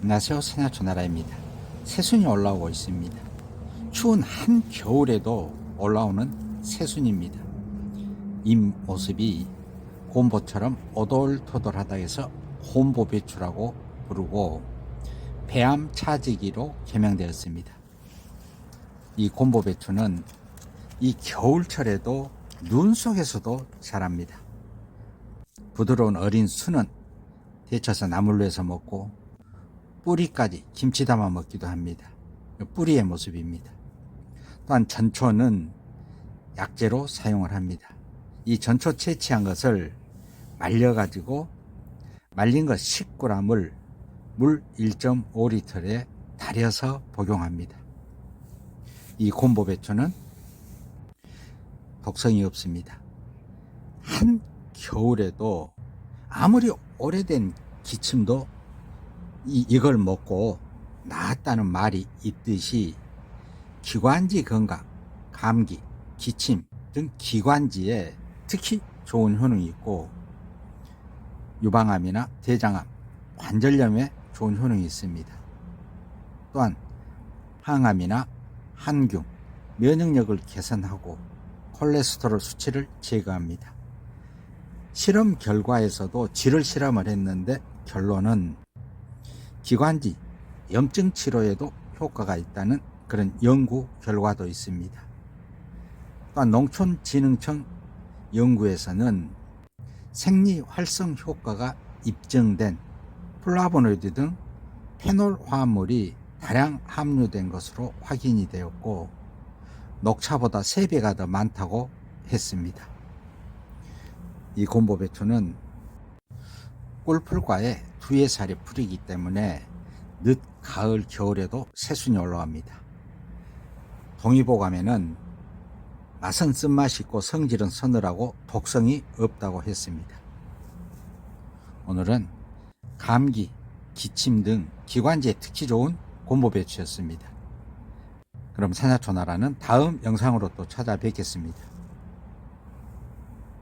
안녕하세요. 산야초나라입니다. 새순이 올라오고 있습니다. 추운 한겨울에도 올라오는 새순입니다. 이 모습이 곰보처럼 오돌토돌하다 해서 곰보배추라고 부르고 배암 차지기로 개명되었습니다. 이 곰보배추는 이 겨울철에도 눈 속에서도 자랍니다. 부드러운 어린 순은 데쳐서 나물로 해서 먹고 뿌리까지 김치 담아 먹기도 합니다. 뿌리의 모습입니다. 또한 전초는 약재로 사용을 합니다. 이 전초 채취한 것을 말려가지고 말린 것 10g을 물 1.5리터에 달여서 복용합니다. 이 곰보배추는 독성이 없습니다. 한 겨울에도 아무리 오래된 기침도 이걸 먹고 나았다는 말이 있듯이 기관지 건강, 감기, 기침 등 기관지에 특히 좋은 효능이 있고 유방암이나 대장암, 관절염에 좋은 효능이 있습니다. 또한 항암이나 한균, 면역력을 개선하고 콜레스테롤 수치를 제거합니다. 실험 결과에서도 쥐를 실험을 했는데 결론은 기관지 염증 치료에도 효과가 있다는 그런 연구 결과도 있습니다. 또한 농촌진흥청 연구에서는 생리 활성 효과가 입증된 플라보노이드 등 페놀 화합물이 다량 함유된 것으로 확인이 되었고 녹차보다 3배가 더 많다고 했습니다. 이 곰보배추는 꿀풀과의 두해살이 풀이기 때문에 늦 가을 겨울에도 새순이 올라옵니다. 동의보감에는 맛은 쓴맛이 있고 성질은 서늘하고 독성이 없다고 했습니다. 오늘은 감기, 기침 등 기관지에 특히 좋은 곰보배추였습니다. 그럼 산야초나라는 다음 영상으로 또 찾아뵙겠습니다.